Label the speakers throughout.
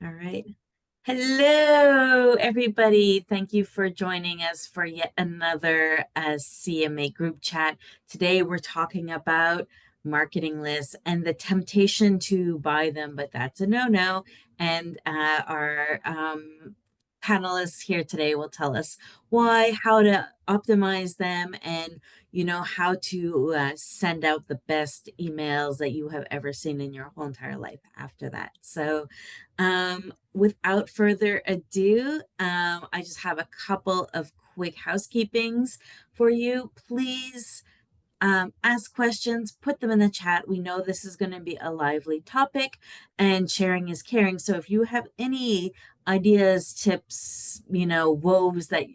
Speaker 1: All right. Hello, everybody. Thank you for joining us for yet another CMA group chat. Today, we're talking about marketing lists and the temptation to buy them, but that's a no-no. And our panelists here today will tell us why, how to optimize them, and how to send out the best emails that you have ever seen in your whole entire life after that. So, without further ado, I just have a couple of quick housekeepings for you. Please ask questions, put them in the chat. We know this is going to be a lively topic and sharing is caring. So if you have any ideas, tips, woes that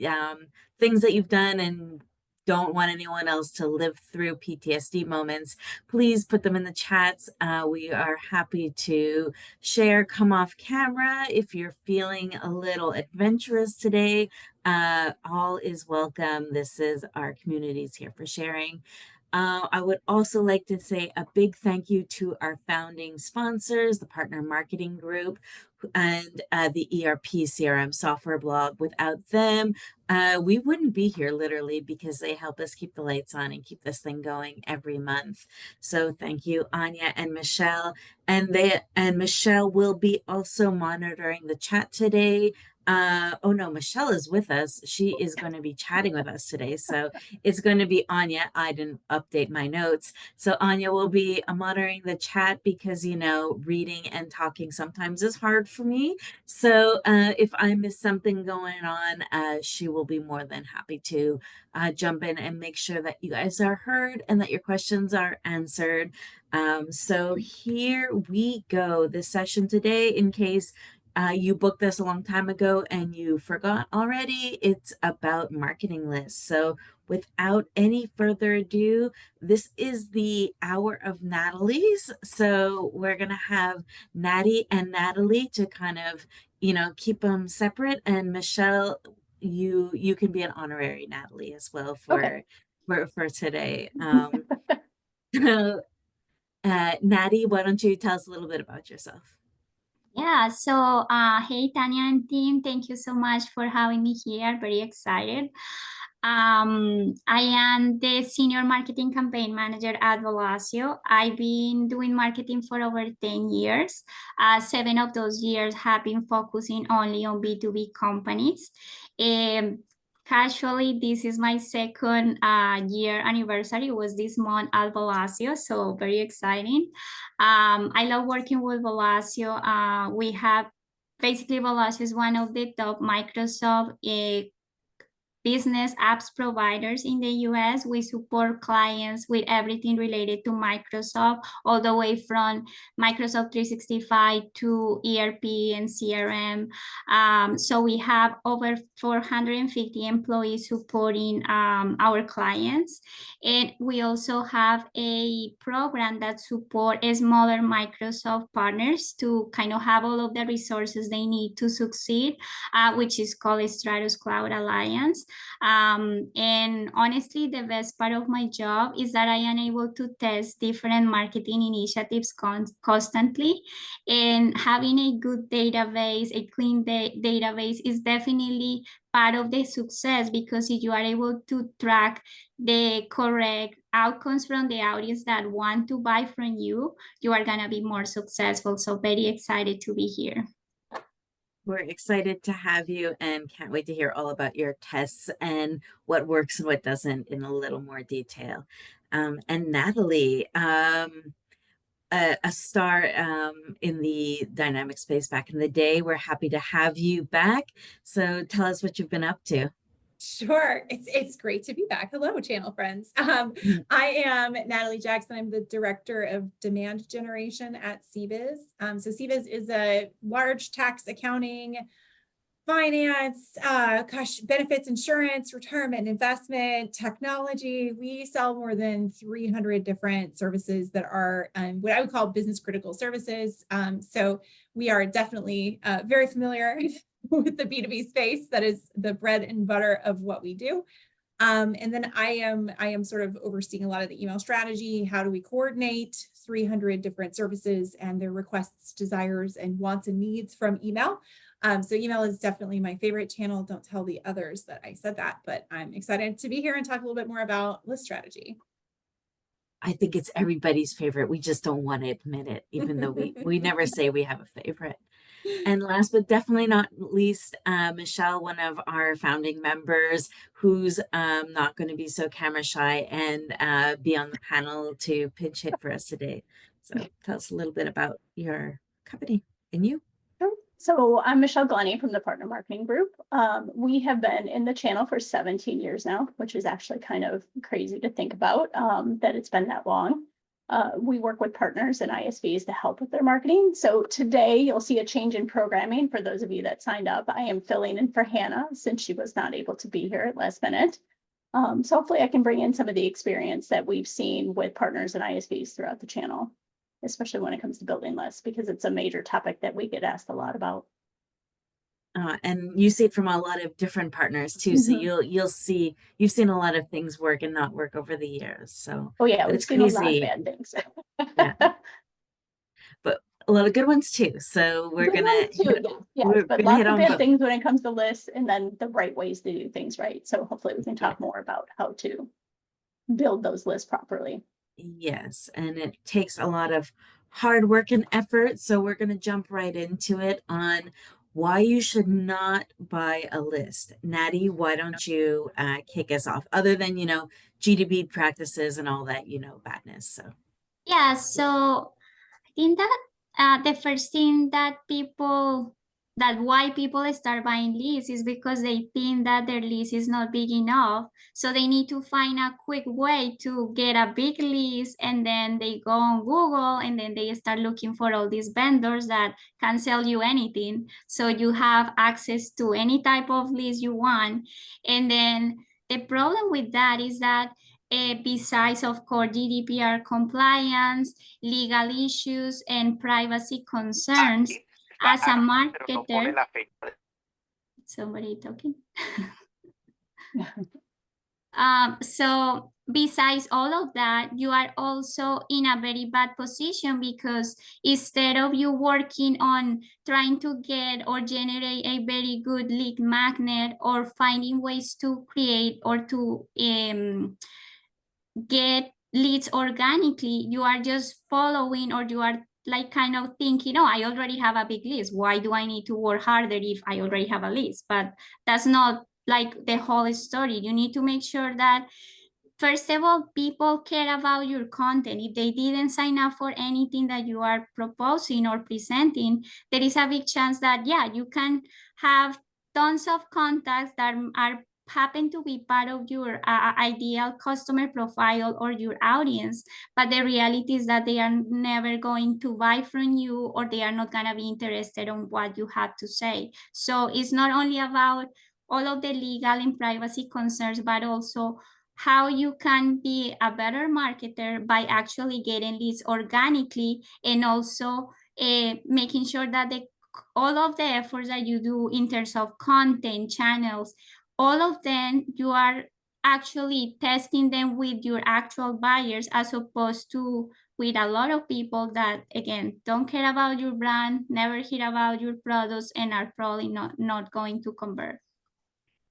Speaker 1: things that you've done and don't want anyone else to live through PTSD moments, please put them in the chats. We are happy to share, come off camera if you're feeling a little adventurous today. All is welcome. This is our communities here for sharing. I would also like to say a big thank you to our founding sponsors, the Partner Marketing Group and the ERP CRM software blog. Without them, we wouldn't be here literally because they help us keep the lights on and keep this thing going every month. So thank you, Anya and Michelle. And Michelle will be also monitoring the chat today. Oh no, Michelle is with us. She is going to be chatting with us today. So it's going to be Anya. I didn't update my notes. So Anya will be monitoring the chat because, reading and talking sometimes is hard for me. So if I miss something going on, she will be more than happy to jump in and make sure that you guys are heard and that your questions are answered. So here we go. This session today, in case you booked this a long time ago and you forgot already, it's about marketing lists. So without any further ado, this is the hour of Natalie's. So we're going to have Natty and Natalie to kind of, keep them separate. And Michelle, you can be an honorary Natalie as well
Speaker 2: Okay.
Speaker 1: for today. So, Natty, why don't you tell us a little bit about yourself?
Speaker 2: Yeah, so hey Tanya and team, thank you so much for having me here. Very excited. I am the senior marketing campaign manager at Velasio. I've been doing marketing for over 10 years. 7 of those years have been focusing only on B2B companies. Um, Casually, this is my second year anniversary. It was this month at Velasio, so very exciting. I love working with Velasio. We have basically Velasio is one of the top Microsoft business apps providers in the US. We support clients with everything related to Microsoft, all the way from Microsoft 365 to ERP and CRM. So we have over 450 employees supporting our clients. And we also have a program that supports smaller Microsoft partners to kind of have all of the resources they need to succeed, which is called Stratus Cloud Alliance. And honestly, the best part of my job is that I am able to test different marketing initiatives constantly. And having a good database, a clean database is definitely part of the success, because if you are able to track the correct outcomes from the audience that want to buy from you, you are going to be more successful. So very excited to be here.
Speaker 1: We're excited to have you and can't wait to hear all about your tests and what works and what doesn't in a little more detail. And Natalie, a star in the dynamic space back in the day. We're happy to have you back. So tell us what you've been up to.
Speaker 3: Sure. It's great to be back. Hello, channel friends. I am Nathaly Jackson. I'm the director of demand generation at CBIZ. So CBIZ is a large tax accounting, finance, benefits, insurance, retirement, investment, technology. We sell more than 300 different services that are what I would call business critical services. So we are definitely very familiar with the B2B space. That is the bread and butter of what we do. And then I am sort of overseeing a lot of the email strategy. How do we coordinate 300 different services and their requests, desires, and wants and needs from email? So email is definitely my favorite channel. Don't tell the others that I said that, but I'm excited to be here and talk a little bit more about list strategy.
Speaker 1: I think it's everybody's favorite. We just don't want to admit it, even though we never say we have a favorite. And last but definitely not least, Michelle, one of our founding members, who's not going to be so camera shy and be on the panel to pinch hit for us today. So tell us a little bit about your company and you.
Speaker 4: So I'm Michelle Glennie from the Partner Marketing Group. We have been in the channel for 17 years now, which is actually kind of crazy to think about that it's been that long. We work with partners and ISVs to help with their marketing. So today you'll see a change in programming for those of you that signed up. I am filling in for Hannah since she was not able to be here at last minute. So hopefully I can bring in some of the experience that we've seen with partners and ISVs throughout the channel, especially when it comes to building lists, because it's a major topic that we get asked a lot about.
Speaker 1: And you see it from a lot of different partners too. So you'll see, you've seen a lot of things work and not work over the years. So
Speaker 4: oh yeah,
Speaker 1: we've
Speaker 4: seen a lot of bad things.
Speaker 1: Yeah. But a lot of good ones too. So we're
Speaker 4: Good
Speaker 1: gonna
Speaker 4: ones too, yes,
Speaker 1: we're
Speaker 4: but
Speaker 1: gonna
Speaker 4: lots
Speaker 1: hit
Speaker 4: of
Speaker 1: on
Speaker 4: bad
Speaker 1: both.
Speaker 4: things when it comes to lists, and then the right ways to do things right. So hopefully we can talk more about how to build those lists properly.
Speaker 1: Yes, and it takes a lot of hard work and effort. So we're going to jump right into it on why you should not buy a list. Natty, why don't you kick us off? Other than, GDP practices and all that, badness. So
Speaker 2: Yeah, so I think that the first thing that why people start buying leads is because they think that their list is not big enough. So they need to find a quick way to get a big list, and then they go on Google and then they start looking for all these vendors that can sell you anything. So you have access to any type of list you want. And then the problem with that is that besides, of course, GDPR compliance, legal issues, and privacy concerns, as a marketer, somebody talking? So besides all of that, you are also in a very bad position, because instead of you working on trying to get or generate a very good lead magnet, or finding ways to create or to get leads organically, you are just following, or you are like kind of thinking, oh, I already have a big list. Why do I need to work harder if I already have a list? But that's not like the whole story. You need to make sure that, first of all, people care about your content. If they didn't sign up for anything that you are proposing or presenting, there is a big chance that, yeah, you can have tons of contacts that happen to be part of your ideal customer profile or your audience, but the reality is that they are never going to buy from you, or they are not going to be interested in what you have to say. So it's not only about all of the legal and privacy concerns, but also how you can be a better marketer by actually getting leads organically, and also making sure that all of the efforts that you do in terms of content, channels, all of them, you are actually testing them with your actual buyers, as opposed to with a lot of people that, again, don't care about your brand, never hear about your products, and are probably not going to convert.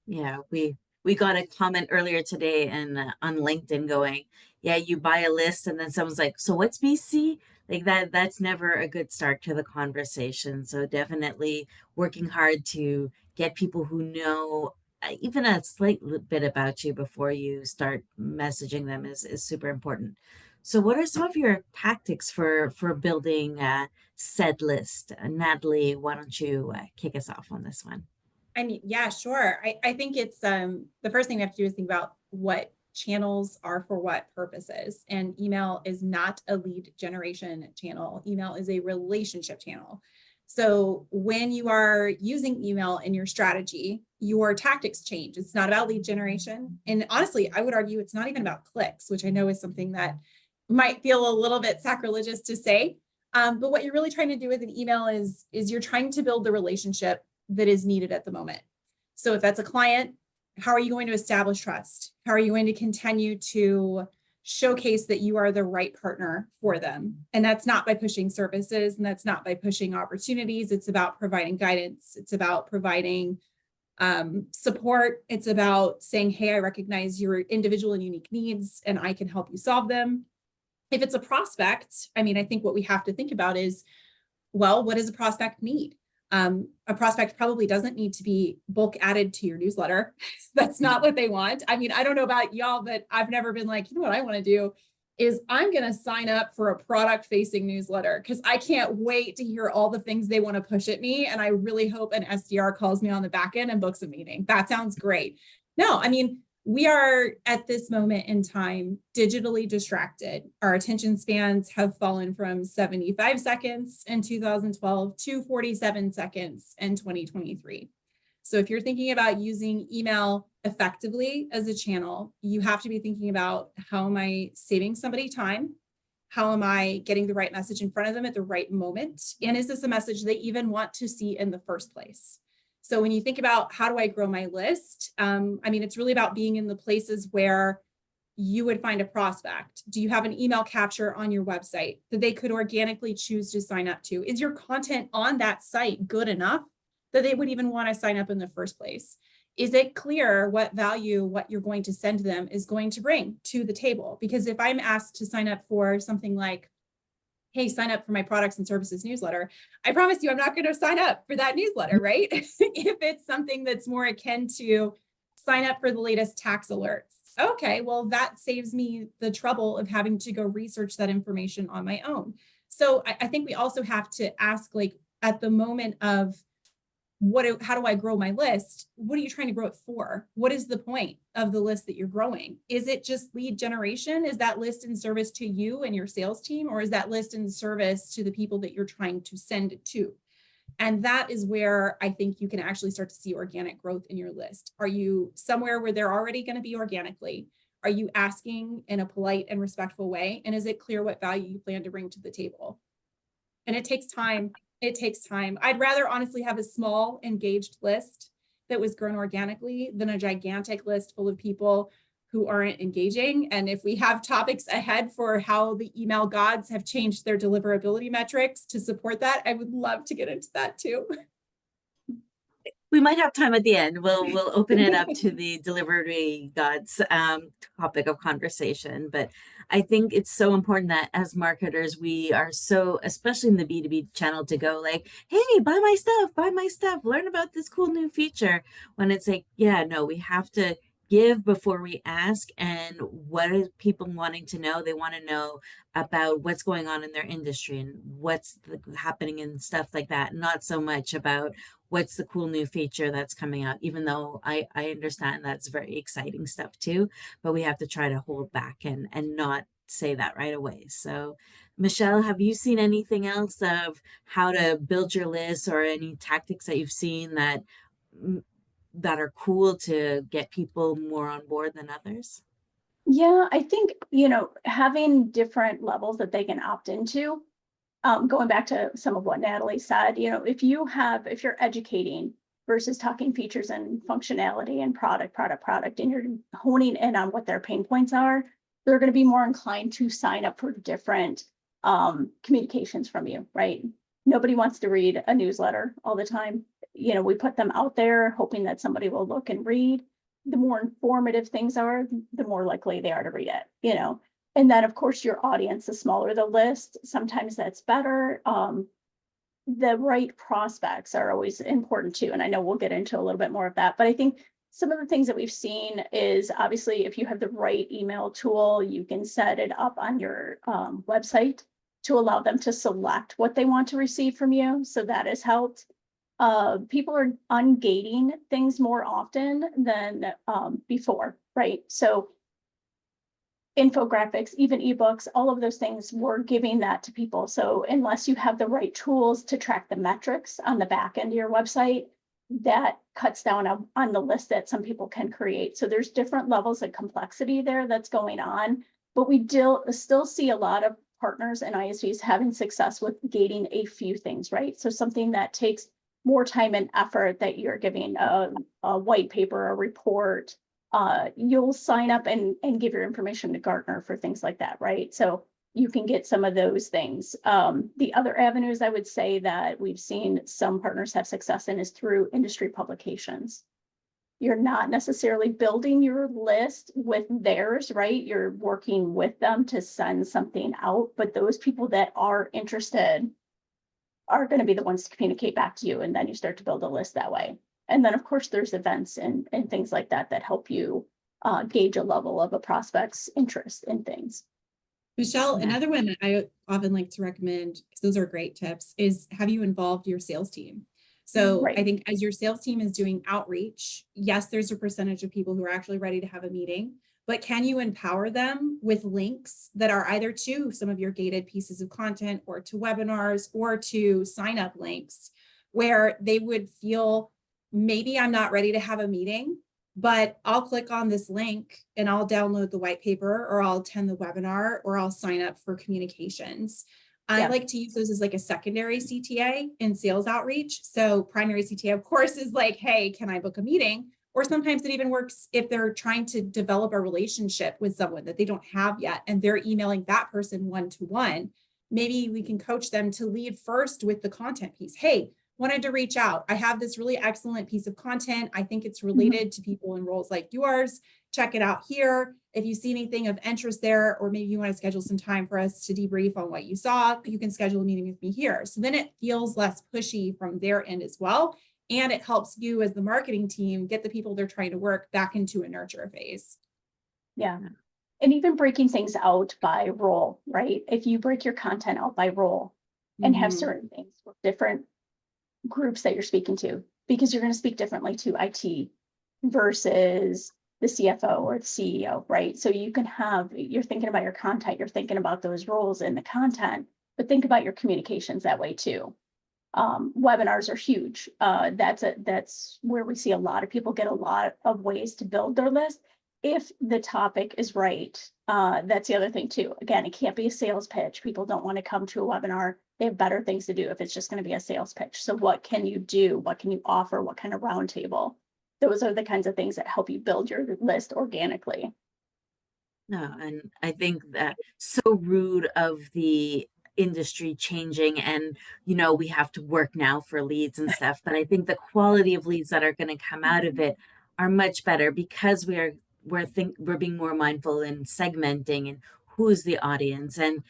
Speaker 1: yeah, we got a comment earlier today and on LinkedIn going, yeah, you buy a list and then someone's like, so what's BC? Like that's never a good start to the conversation. So definitely working hard to get people who know even a slight bit about you before you start messaging them is super important. So what are some of your tactics for building a said list? Natalie, why don't you kick us off on this one?
Speaker 3: I mean, yeah, sure. I think it's the first thing we have to do is think about what channels are for what purposes. And email is not a lead generation channel. Email is a relationship channel. So when you are using email in your strategy, your tactics change. It's not about lead generation. And honestly, I would argue it's not even about clicks, which I know is something that might feel a little bit sacrilegious to say. But what you're really trying to do with an email is you're trying to build the relationship that is needed at the moment. So if that's a client, how are you going to establish trust? How are you going to continue to showcase that you are the right partner for them? And that's not by pushing services, and that's not by pushing opportunities. It's about providing guidance. It's about providing support. It's about saying, hey, I recognize your individual and unique needs, and I can help you solve them. If it's a prospect, I mean, I think what we have to think about is, well, what does a prospect need? A prospect probably doesn't need to be bulk added to your newsletter. That's not what they want. I mean, I don't know about y'all, but I've never been like, you know what I want to do is I'm going to sign up for a product facing newsletter because I can't wait to hear all the things they want to push at me. And I really hope an SDR calls me on the back end and books a meeting. That sounds great. No, I mean, we are at this moment in time digitally distracted. Our attention spans have fallen from 75 seconds in 2012 to 47 seconds in 2023. So if you're thinking about using email effectively as a channel, you have to be thinking about, how am I saving somebody time? How am I getting the right message in front of them at the right moment? And is this a message they even want to see in the first place? So when you think about, how do I grow my list? I mean, it's really about being in the places where you would find a prospect. Do you have an email capture on your website that they could organically choose to sign up to? Is your content on that site good enough that they would even want to sign up in the first place? Is it clear what value what you're going to send them is going to bring to the table? Because if I'm asked to sign up for something like, hey, sign up for my products and services newsletter, I promise you I'm not going to sign up for that newsletter, right? If it's something that's more akin to sign up for the latest tax alerts, okay, well, that saves me the trouble of having to go research that information on my own. So I think we also have to ask, like, at the moment of, how do I grow my list? What are you trying to grow it for? What is the point of the list that you're growing? Is it just lead generation? Is that list in service to you and your sales team? Or is that list in service to the people that you're trying to send it to? And that is where I think you can actually start to see organic growth in your list. Are you somewhere where they're already going to be organically? Are you asking in a polite and respectful way? And is it clear what value you plan to bring to the table? And it takes time. It takes time. I'd rather honestly have a small engaged list that was grown organically than a gigantic list full of people who aren't engaging. And if we have topics ahead for how the email gods have changed their deliverability metrics to support that, I would love to get into that too.
Speaker 1: We might have time at the end. We'll open it up to the delivery gods topic of conversation. But I think it's so important that as marketers, we are so, especially in the B2B channel, to go like, hey, buy my stuff, learn about this cool new feature. When it's like, yeah, no, we have to give before we ask. And what are people wanting to know? They want to know about what's going on in their industry and what's happening and stuff like that. Not so much about what's the cool new feature that's coming out, even though I understand that's very exciting stuff too, but we have to try to hold back and not say that right away. So Michelle, have you seen anything else of how to build your list, or any tactics that you've seen that are cool to get people more on board than others?
Speaker 4: Yeah, I think, having different levels that they can opt into. Going back to some of what Natalie said, if you're educating versus talking features and functionality and product, and you're honing in on what their pain points are, they're going to be more inclined to sign up for different communications from you, right? Nobody wants to read a newsletter all the time. We put them out there hoping that somebody will look and read. The more informative things are, the more likely they are to read it, And then, of course, your audience, the smaller the list, sometimes that's better. The right prospects are always important too. And I know we'll get into a little bit more of that. But I think some of the things that we've seen is, obviously, if you have the right email tool, you can set it up on your website to allow them to select what they want to receive from you. So that has helped. People are ungating things more often than before, right? So infographics, even ebooks, all of those things, we're giving that to people. So unless you have the right tools to track the metrics on the back end of your website, that cuts down on the list that some people can create. So there's different levels of complexity there that's going on, but we still see a lot of partners and ISVs having success with gating a few things, right? So something that takes more time and effort that you're giving a white paper, a report, you'll sign up and give your information to Gartner for things like that, right? So you can get some of those things. The other avenues I would say that we've seen some partners have success in is through industry publications. You're not necessarily building your list with theirs, right? You're working with them to send something out, but those people that are interested are going to be the ones to communicate back to you. And then you start to build a list that way. And then, of course, there's events and things like that that help you gauge a level of a prospect's interest in things.
Speaker 3: Michelle, another one that I often like to recommend, because those are great tips, is have you involved your sales team? So
Speaker 4: Right.
Speaker 3: I think as your sales team is doing outreach, yes, there's a percentage of people who are actually ready to have a meeting, but can you empower them with links that are either to some of your gated pieces of content or to webinars or to sign up links where they would feel, maybe I'm not ready to have a meeting, but I'll click on this link and I'll download the white paper, or I'll attend the webinar, or I'll sign up for communications. I like to use those as like a secondary CTA in sales outreach. So primary CTA, of course, is like, hey, can I book a meeting? Or sometimes it even works if they're trying to develop a relationship with someone that they don't have yet, and they're emailing that person one-to-one. Maybe we can coach them to lead first with the content piece. Hey, wanted to reach out. I have this really excellent piece of content. I think it's related to people in roles like yours. Check it out here. If you see anything of interest there, or maybe you want to schedule some time for us to debrief on what you saw, you can schedule a meeting with me here. So then it feels less pushy from their end as well. And it helps you as the marketing team get the people they're trying to work back into a nurture phase.
Speaker 4: Yeah. And even breaking things out by role, right? If you break your content out by role and have certain things with different groups that you're speaking to, because you're going to speak differently to IT versus the CFO or the CEO, right? So you can have, you're thinking about your content, you're thinking about those roles in the content, but think about your communications that way too. Webinars are huge. That's where we see a lot of people get a lot of ways to build their list. If the topic is right, that's the other thing too. Again, it can't be a sales pitch. People don't want to come to a webinar. They have better things to do if it's just going to be a sales pitch. So what can you do? What can you offer? What kind of roundtable? Those are the kinds of things that help you build your list organically.
Speaker 1: No, and I think that so rude of the industry changing, and we have to work now for leads and stuff, but I think the quality of leads that are going to come out of it are much better because we're being more mindful in segmenting and who's the audience. And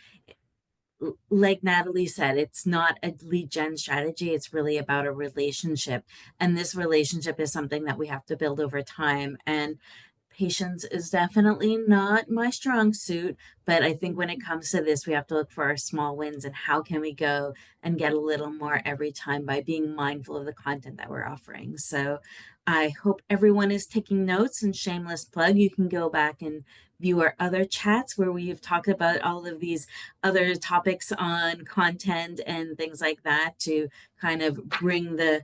Speaker 1: like Natalie said, it's not a lead gen strategy. It's really about a relationship. And this relationship is something that we have to build over time. And patience is definitely not my strong suit, but I think when it comes to this, we have to look for our small wins and how can we go and get a little more every time by being mindful of the content that we're offering. So I hope everyone is taking notes, and shameless plug, you can go back and view our other chats where we've talked about all of these other topics on content and things like that to kind of bring the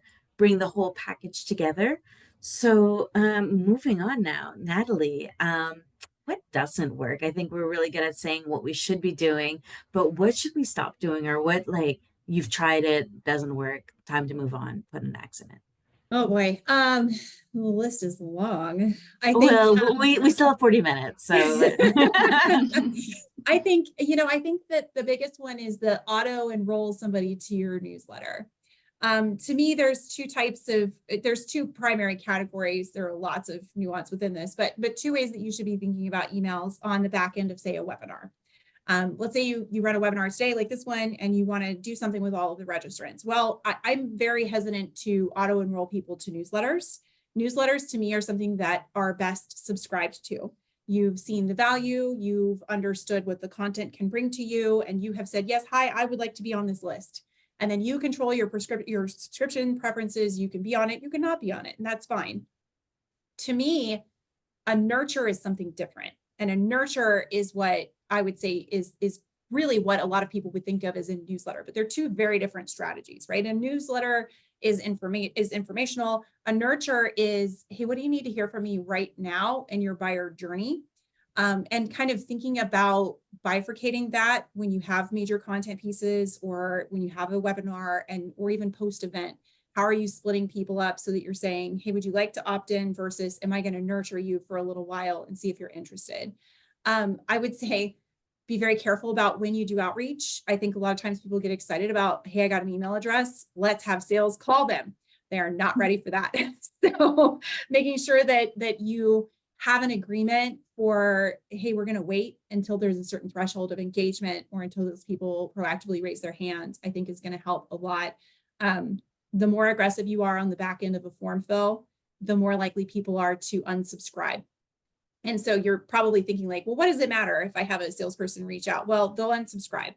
Speaker 1: whole package together. So moving on now, Natalie, what doesn't work? I think we're really good at saying what we should be doing, but what should we stop doing, or what, like, you've tried it, doesn't work, time to move on, put an X in it?
Speaker 3: Oh boy. The list is long. I think
Speaker 1: Well, we still have 40 minutes, so
Speaker 3: I think that the biggest one is the auto enroll somebody to your newsletter. To me, there's two primary categories. There are lots of nuance within this, but two ways that you should be thinking about emails on the back end of, say, a webinar. Let's say you run a webinar today like this one, and you want to do something with all of the registrants. Well, I'm very hesitant to auto enroll people to newsletters. Newsletters to me are something that are best subscribed to. You've seen the value, you've understood what the content can bring to you, and you have said, yes, hi, I would like to be on this list. And then you control your subscription preferences. You can be on it, you can not be on it, and that's fine. To me, a nurture is something different. And a nurture is what I would say is really what a lot of people would think of as a newsletter, but they're two very different strategies, right? A newsletter is informational. A nurture is, hey, what do you need to hear from me right now in your buyer journey? And kind of thinking about bifurcating that when you have major content pieces, or when you have a webinar, or even post event, How are you splitting people up so that you're saying, hey, would you like to opt in versus am I going to nurture you for a little while and see if you're interested? I would say be very careful about when you do outreach. I think a lot of times people get excited about, hey, I got an email address. Let's have sales call them. They are not ready for that. So making sure that you have an agreement for, hey, we're going to wait until there's a certain threshold of engagement or until those people proactively raise their hands, I think is going to help a lot. The more aggressive you are on the back end of a form fill, the more likely people are to unsubscribe. And so you're probably thinking like, well, what does it matter if I have a salesperson reach out? Well, they'll unsubscribe.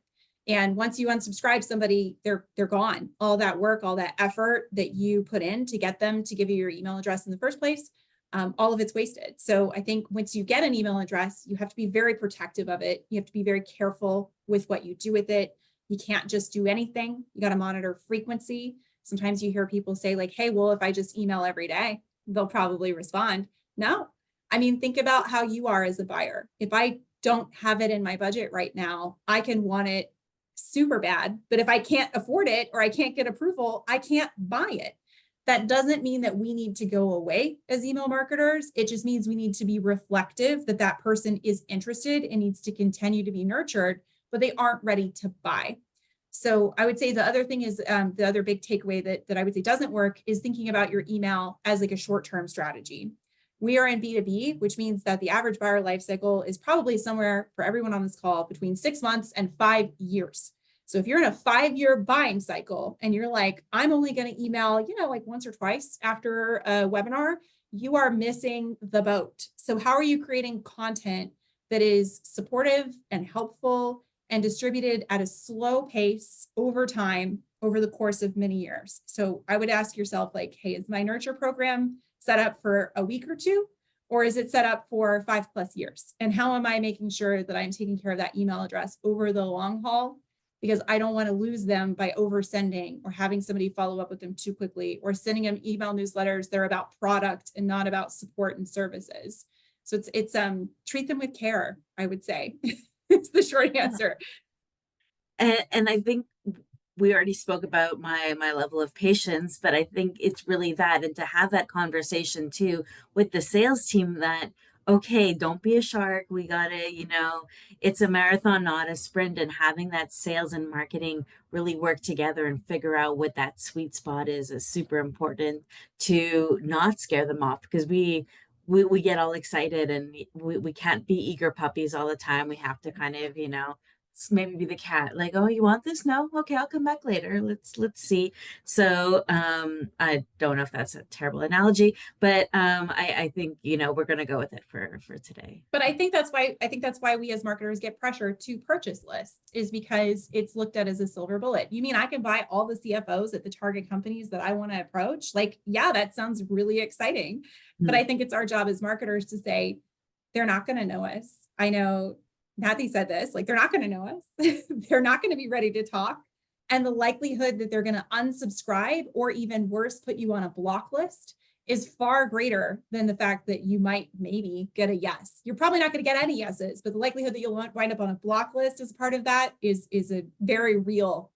Speaker 3: And once you unsubscribe somebody, they're gone. All that work, all that effort that you put in to get them to give you your email address in the first place, all of it's wasted. So I think once you get an email address, you have to be very protective of it. You have to be very careful with what you do with it. You can't just do anything. You got to monitor frequency. Sometimes you hear people say like, hey, well, if I just email every day, they'll probably respond. No, I mean, think about how you are as a buyer. If I don't have it in my budget right now, I can want it super bad, but if I can't afford it or I can't get approval, I can't buy it. That doesn't mean that we need to go away as email marketers. It just means we need to be reflective that that person is interested and needs to continue to be nurtured, but they aren't ready to buy. So I would say the other thing is the other big takeaway that I would say doesn't work is thinking about your email as like a short-term strategy. We are in B2B, which means that the average buyer life cycle is probably somewhere for everyone on this call between 6 months and 5 years. So if you're in a 5-year buying cycle and you're like, I'm only going to email, like once or twice after a webinar, you are missing the boat. So how are you creating content that is supportive and helpful and distributed at a slow pace over time, over the course of many years? So I would ask yourself like, hey, is my nurture program set up for a week or two, or is it set up for 5+ years? And how am I making sure that I'm taking care of that email address over the long haul? Because I don't want to lose them by oversending or having somebody follow up with them too quickly or sending them email newsletters that are about product and not about support and services. So it's treat them with care, I would say. It's the short answer.
Speaker 1: And I think we already spoke about my level of patience, but I think it's really that, and to have that conversation too with the sales team that, okay, don't be a shark. We gotta, it's a marathon, not a sprint, and having that sales and marketing really work together and figure out what that sweet spot is super important to not scare them off, because we get all excited and we can't be eager puppies all the time. We have to kind of, maybe be the cat, like, oh, you want this? No, okay, I'll come back later. Let's see. So I don't know if that's a terrible analogy, but I think we're gonna go with it for today.
Speaker 3: But I think that's why we as marketers get pressure to purchase lists, is because it's looked at as a silver bullet. You mean I can buy all the CFOs at the target companies that I want to approach? Like, yeah, that sounds really exciting. But I think it's our job as marketers to say, they're not going to know us. I know Nathaly said this, like, they're not going to know us. They're not going to be ready to talk. And the likelihood that they're going to unsubscribe or even worse, put you on a block list is far greater than the fact that you might maybe get a yes. You're probably not going to get any yeses, but the likelihood that you'll wind up on a block list as part of that is a very real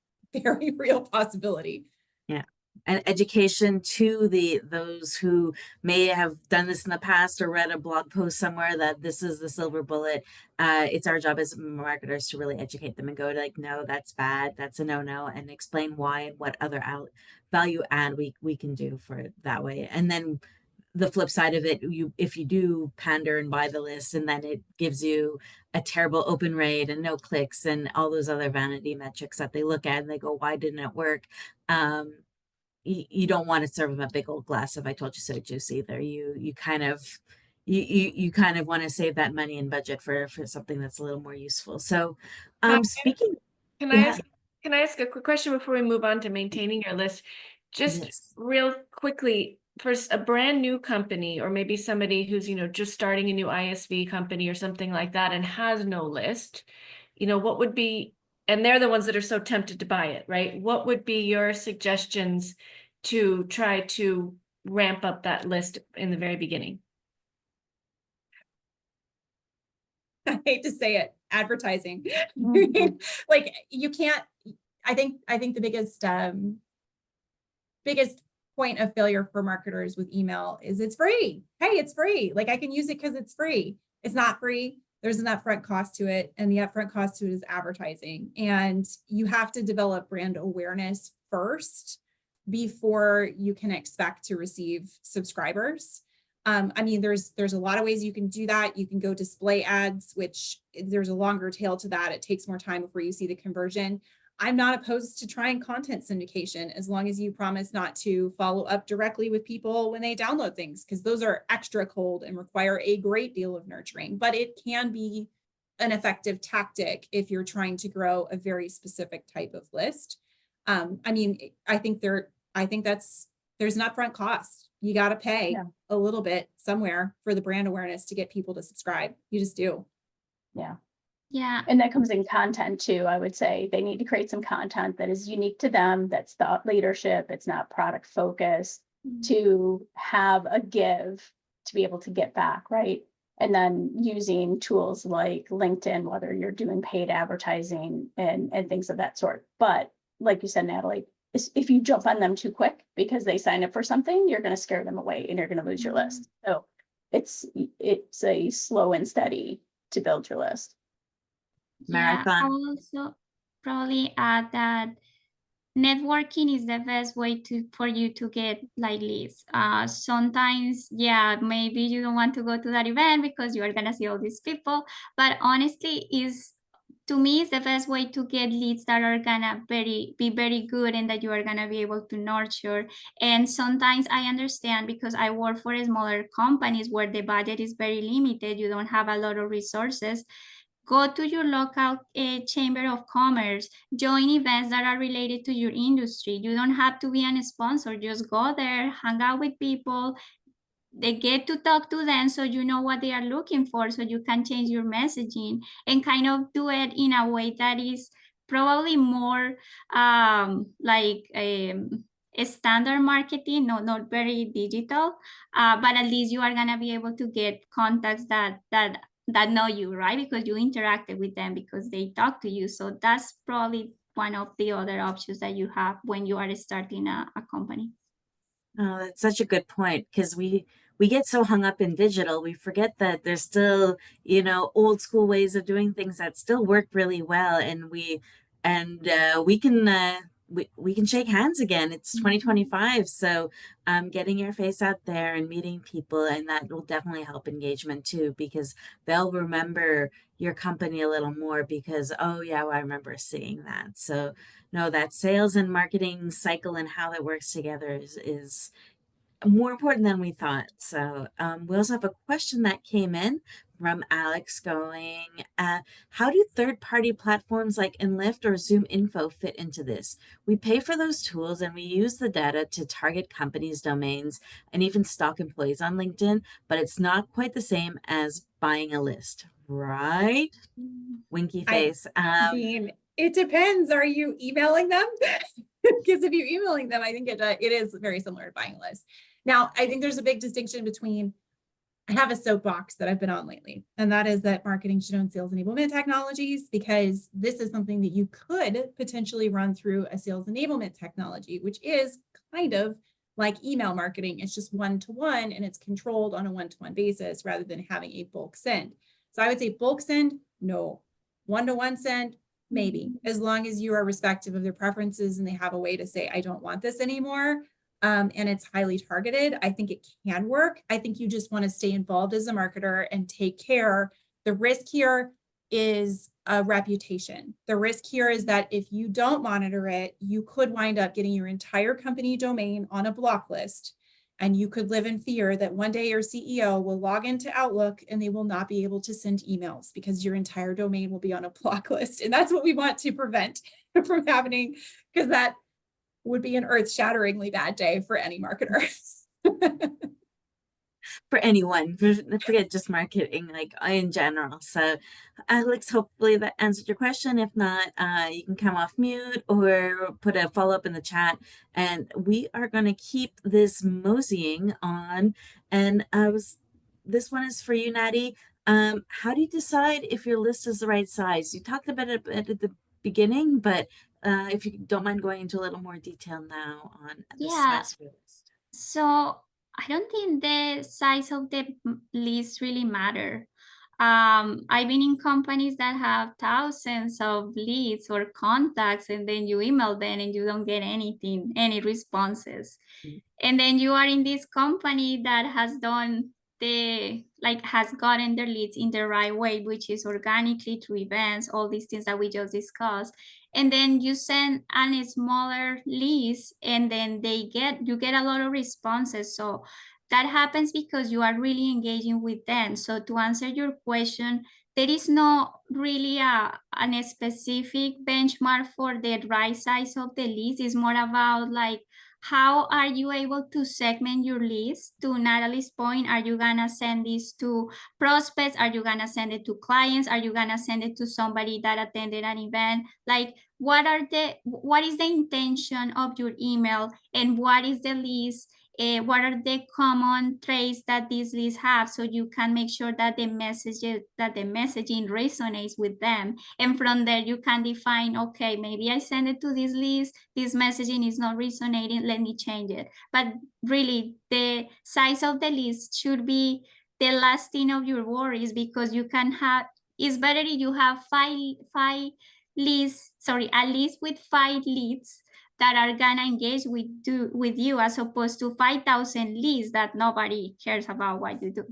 Speaker 3: possibility.
Speaker 1: Yeah. And education to those who may have done this in the past or read a blog post somewhere that this is the silver bullet. It's our job as marketers to really educate them and go to like, no, that's bad, that's a no, and explain why and what other value add we can do for it that way. And then the flip side of it, if you do pander and buy the list, and then it gives you a terrible open rate and no clicks and all those other vanity metrics that they look at and they go, why didn't it work? You don't want to serve them a big old glass of I told you so juice either. You kind of want to save that money and budget for something that's a little more useful. So speaking,
Speaker 5: can I ask a quick question before we move on to maintaining your list? Just real quickly, for a brand new company, or maybe somebody who's just starting a new ISV company or something like that and has no list, what would be, and they're the ones that are so tempted to buy it, right? What would be your suggestions to try to ramp up that list in the very beginning?
Speaker 3: I hate to say it, advertising. Like, you can't, I think the biggest point of failure for marketers with email is it's free. Hey, it's free. Like I can use it because it's free. It's not free. There's an upfront cost to it, and the upfront cost to it is advertising. And you have to develop brand awareness first before you can expect to receive subscribers. I mean, there's a lot of ways you can do that. You can go display ads, which there's a longer tail to that. It takes more time before you see the conversion. I'm not opposed to trying content syndication as long as you promise not to follow up directly with people when they download things, because those are extra cold and require a great deal of nurturing, but it can be an effective tactic if you're trying to grow a very specific type of list. I mean, I think there's an upfront cost. You got to pay a little bit somewhere for the brand awareness to get people to subscribe. You just do.
Speaker 4: Yeah.
Speaker 2: Yeah.
Speaker 4: And that comes in content too. I would say they need to create some content that is unique to them, that's thought leadership, it's not product focused, to have a give, to be able to get back, right? And then using tools like LinkedIn, whether you're doing paid advertising and things of that sort. But like you said, Natalie, if you jump on them too quick because they sign up for something, you're going to scare them away and you're going to lose your list. So it's a slow and steady to build your list.
Speaker 2: Yeah,
Speaker 1: Marathon.
Speaker 2: I will also probably add that networking is the best way for you to get like leads. Sometimes, yeah, maybe you don't want to go to that event because you are gonna see all these people, but honestly, to me, it's the best way to get leads that are gonna be very good and that you are gonna be able to nurture. And sometimes I understand, because I work for smaller companies where the budget is very limited, you don't have a lot of resources. Go to your local chamber of commerce, join events that are related to your industry. You don't have to be a sponsor, just go there, hang out with people. They get to talk to them so you know what they are looking for, so you can change your messaging and kind of do it in a way that is probably more like a standard marketing, not very digital, but at least you are gonna be able to get contacts that know you, right? Because you interacted with them, because they talk to you. So that's probably one of the other options that you have when you are starting a company.
Speaker 1: Oh, that's such a good point, because we get so hung up in digital, we forget that there's still, old school ways of doing things that still work really well, and we can shake hands again. It's 2025, so getting your face out there and meeting people, and that will definitely help engagement too, because they'll remember your company a little more because, oh yeah, well, I remember seeing that. So no, that sales and marketing cycle and how that works together is more important than we thought. So we also have a question that came in from Alex going, how do third-party platforms like Enlift or Zoom Info fit into this? We pay for those tools and we use the data to target companies' domains and even stock employees on LinkedIn, but it's not quite the same as buying a list, right? Winky face.
Speaker 3: I mean, it depends. Are you emailing them? Because if you're emailing them, I think it is very similar to buying a list. Now, I think there's a big distinction between, I have a soapbox that I've been on lately, and that is that marketing should own sales enablement technologies, because this is something that you could potentially run through a sales enablement technology, which is kind of like email marketing. It's just one-to-one, and it's controlled on a one-to-one basis rather than having a bulk send. So I would say bulk send, no. One-to-one send, maybe, as long as you are respectful of their preferences and they have a way to say, I don't want this anymore. And it's highly targeted. I think it can work. I think you just want to stay involved as a marketer and take care. The risk here is a reputation. The risk here is that if you don't monitor it, you could wind up getting your entire company domain on a block list. And you could live in fear that one day your CEO will log into Outlook and they will not be able to send emails because your entire domain will be on a block list. And that's what we want to prevent from happening, because that would be an earth-shatteringly bad day for any marketer.
Speaker 1: For anyone, forget just marketing, like in general. So Alex, hopefully that answered your question. If not, you can come off mute or put a follow-up in the chat, and we are going to keep this moseying on. And this one is for you, Natty. How do you decide if your list is the right size? You talked about it at the beginning, but if you don't mind going into a little more detail now on the size of your list.
Speaker 2: So I don't think the size of the list really matter. I've been in companies that have thousands of leads or contacts, and then you email them and you don't get anything, any responses. And then you are in this company that has done has gotten their leads in the right way, which is organically through events, all these things that we just discussed. And then you send a smaller list, and then you get a lot of responses. So that happens because you are really engaging with them. So to answer your question, there is no really a specific benchmark for the right size of the list. It's more about like, how are you able to segment your list? To Natalie's point, are you gonna send this to prospects? Are you gonna send it to clients? Are you gonna send it to somebody that attended an event? Like, what is the intention of your email, and what is the list? What are the common traits that these lists have, so you can make sure that the messaging resonates with them. And from there you can define, okay, maybe I send it to this list, this messaging is not resonating, let me change it. But really, the size of the list should be the last thing of your worries, because you can have, it's better if you have a list with 5 leads that are gonna engage with you, as opposed to 5,000 leads that nobody cares about what you do.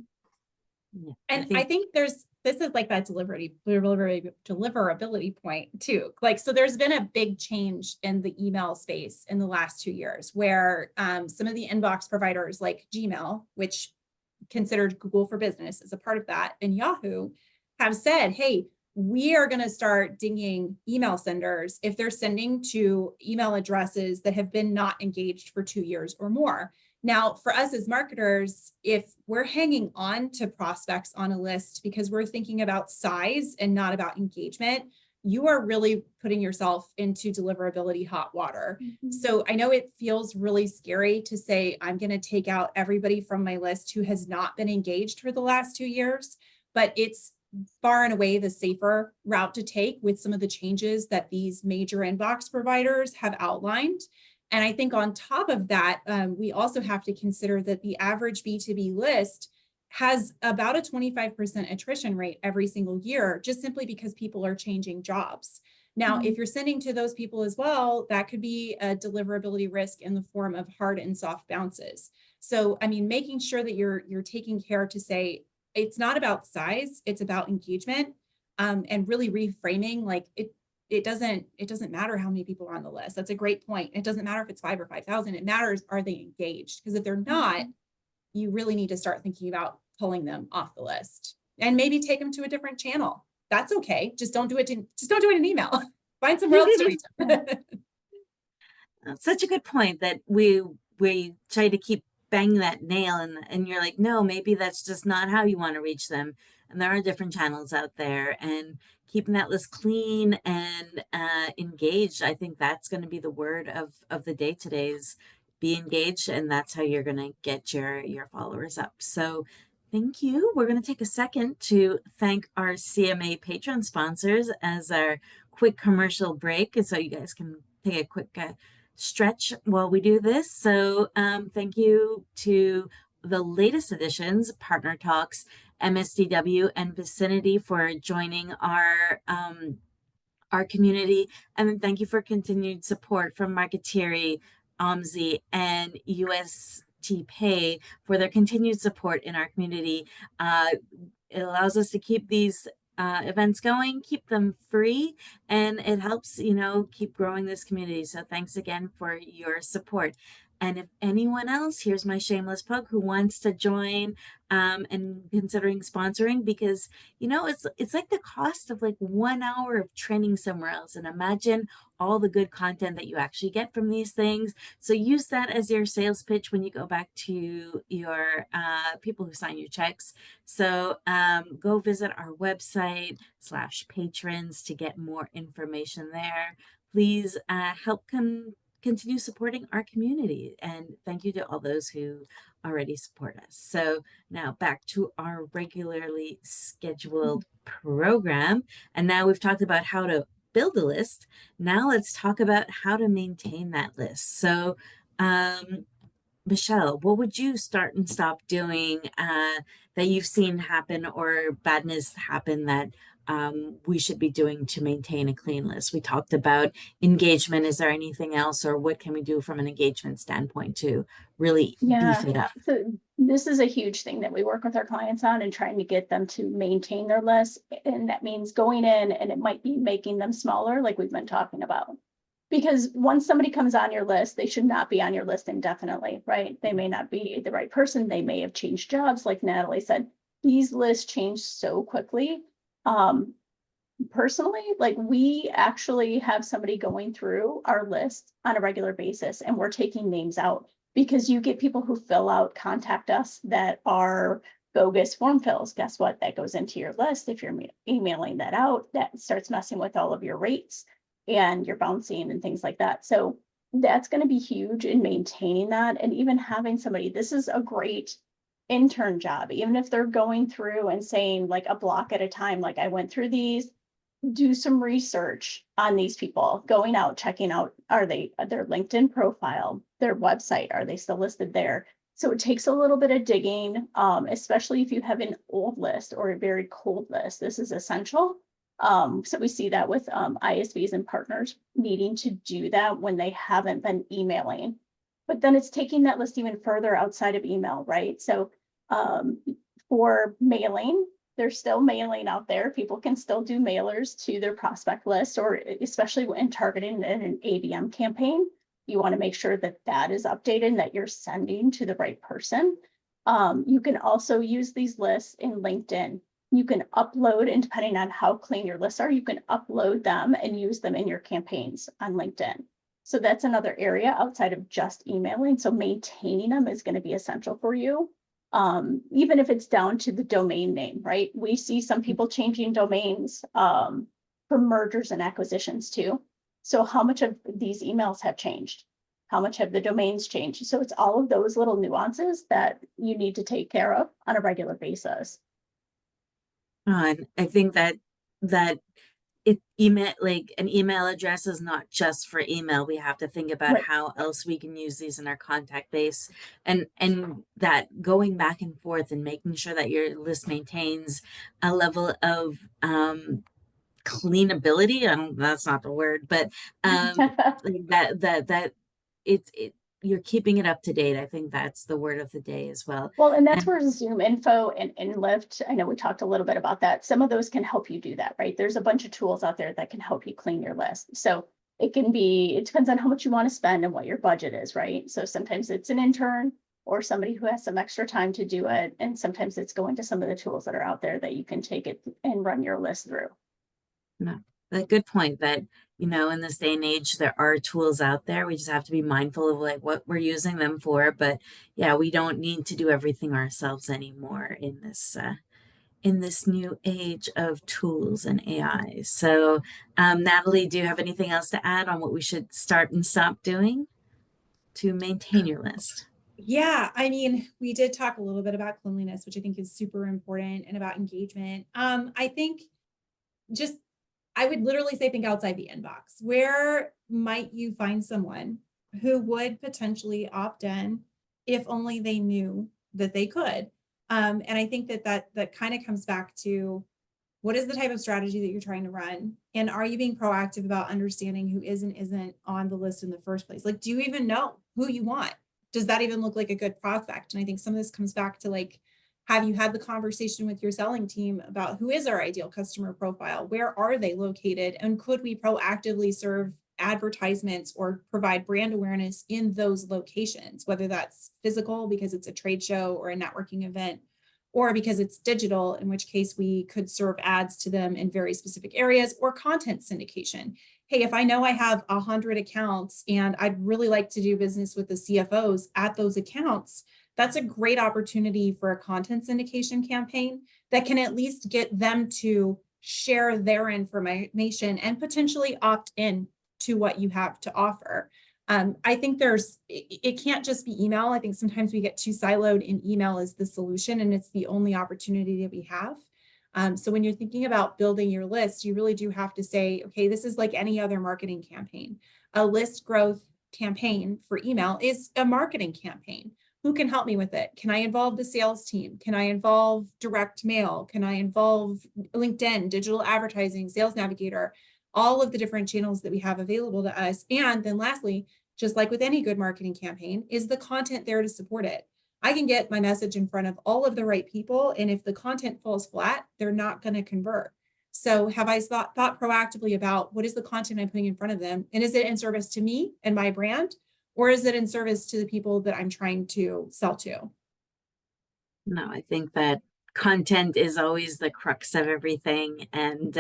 Speaker 3: Yeah, and I think this is like that deliverability point too. Like, so there's been a big change in the email space in the last 2 years, where some of the inbox providers like Gmail, which considered Google for Business as a part of that, and Yahoo have said, hey, we are going to start dinging email senders if they're sending to email addresses that have been not engaged for 2 years or more. Now, for us as marketers, if we're hanging on to prospects on a list because we're thinking about size and not about engagement, you are really putting yourself into deliverability hot water. Mm-hmm. So I know it feels really scary to say, I'm going to take out everybody from my list who has not been engaged for the last 2 years, but it's far and away the safer route to take with some of the changes that these major inbox providers have outlined. And I think on top of that, we also have to consider that the average B2B list has about a 25% attrition rate every single year, just simply because people are changing jobs. Now, if you're sending to those people as well, that could be a deliverability risk in the form of hard and soft bounces. So, I mean, making sure that you're taking care to say, it's not about size, it's about engagement, and really reframing, like it doesn't matter how many people are on the list. That's a great point. It doesn't matter if it's 5 or 5,000. It matters, are they engaged? Because if they're not, you really need to start thinking about pulling them off the list and maybe take them to a different channel. That's okay. Just don't do it in email. Find somewhere else to reach them.
Speaker 1: Such a good point that we try to keep banging that nail, and you're like, no, maybe that's just not how you want to reach them. And there are different channels out there, and keeping that list clean and engaged. I think that's going to be the word of the day today, is be engaged, and that's how you're going to get your followers up. So thank you. We're going to take a second to thank our CMA patron sponsors as our quick commercial break, so you guys can take a quick stretch while we do this. So thank you to the latest editions, Partner Talks, MSDW, and Vicinity, for joining our community. And then thank you for continued support from Marketeeri, OMSI, and UST Pay for their continued support in our community. It allows us to keep these events going, keep them free, and it helps, keep growing this community. So thanks again for your support. And if anyone else, here's my shameless plug, who wants to join and considering sponsoring, because it's like the cost of like 1 hour of training somewhere else. And imagine all the good content that you actually get from these things. So use that as your sales pitch when you go back to your people who sign your checks. So go visit our website /patrons to get more information there. Please help continue supporting our community. And thank you to all those who already support us. So now back to our regularly scheduled program. And now we've talked about how to build a list. Now let's talk about how to maintain that list. So Michelle, what would you start and stop doing that you've seen happen or badness happen that we should be doing to maintain a clean list? We talked about engagement. Is there anything else, or what can we do from an engagement standpoint to really beef
Speaker 4: Yeah,
Speaker 1: it up?
Speaker 4: so this is a huge thing that we work with our clients on and trying to get them to maintain their list. And that means going in, and it might be making them smaller, like we've been talking about. Because once somebody comes on your list, they should not be on your list indefinitely, right? They may not be the right person. They may have changed jobs, like Natalie said. These lists change so quickly. Personally, like we actually have somebody going through our list on a regular basis, and we're taking names out because you get people who contact us that are bogus form fills. Guess what? That goes into your list. If you're emailing that out, that starts messing with all of your rates and your bouncing and things like that. So that's going to be huge in maintaining that. And even having somebody, this is a great intern job, even if they're going through and saying like a block at a time, like I went through these, do some research on these people, going out, checking out, are they their LinkedIn profile, their website, are they still listed there? So it takes a little bit of digging, especially if you have an old list or a very cold list. This is essential. So we see that with ISVs and partners needing to do that when they haven't been emailing. But then it's taking that list even further outside of email, right? So for mailing, there's still mailing out there. People can still do mailers to their prospect list, or especially when targeting in an ABM campaign, you want to make sure that that is updated and that you're sending to the right person. You can also use these lists in LinkedIn. You can upload, and depending on how clean your lists are, you can upload them and use them in your campaigns on LinkedIn. So that's another area outside of just emailing. So maintaining them is going to be essential for you. Even if it's down to the domain name, right? We see some people changing domains for mergers and acquisitions too. So how much of these emails have changed? How much have the domains changed? So it's all of those little nuances that you need to take care of on a regular basis.
Speaker 1: And I think that email, like an email address is not just for email. We have to think about
Speaker 4: Right.
Speaker 1: how else we can use these in our contact base, and that going back and forth and making sure that your list maintains a level of cleanability. That's not the word, but like that you're keeping it up to date. I think that's the word of the day as well.
Speaker 4: Well, and that's where Zoom Info and Lyft, I know we talked a little bit about that. Some of those can help you do that, right? There's a bunch of tools out there that can help you clean your list. So it depends on how much you want to spend and what your budget is, right? So sometimes it's an intern or somebody who has some extra time to do it. And sometimes it's going to some of the tools that are out there that you can take it and run your list through.
Speaker 1: No, a good point that, in this day and age, there are tools out there. We just have to be mindful of like what we're using them for. But yeah, we don't need to do everything ourselves anymore in this new age of tools and AI. So, Natalie, do you have anything else to add on what we should start and stop doing to maintain your list?
Speaker 3: Yeah, I mean, we did talk a little bit about cleanliness, which I think is super important, and about engagement. I think I would literally say, think outside the inbox. Where might you find someone who would potentially opt in if only they knew that they could? And I think that kind of comes back to, what is the type of strategy that you're trying to run? And are you being proactive about understanding who is and isn't on the list in the first place? Like, do you even know who you want? Does that even look like a good prospect? And I think some of this comes back to like, have you had the conversation with your selling team about who is our ideal customer profile? Where are they located? And could we proactively serve advertisements or provide brand awareness in those locations, whether that's physical because it's a trade show or a networking event, or because it's digital, in which case we could serve ads to them in very specific areas, or content syndication. Hey, if I know I have 100 accounts and I'd really like to do business with the CFOs at those accounts, that's a great opportunity for a content syndication campaign that can at least get them to share their information and potentially opt in to what you have to offer. I think it can't just be email. I think sometimes we get too siloed in email as the solution, and it's the only opportunity that we have. So when you're thinking about building your list, you really do have to say, okay, this is like any other marketing campaign. A list growth campaign for email is a marketing campaign. Who can help me with it? Can I involve the sales team? Can I involve direct mail? Can I involve LinkedIn, digital advertising, sales navigator, all of the different channels that we have available to us? And then lastly, just like with any good marketing campaign, is the content there to support it? I can get my message in front of all of the right people, and if the content falls flat, they're not going to convert. So have I thought proactively about what is the content I'm putting in front of them? And is it in service to me and my brand? Or is it in service to the people that I'm trying to sell to?
Speaker 1: No, I think that content is always the crux of everything. And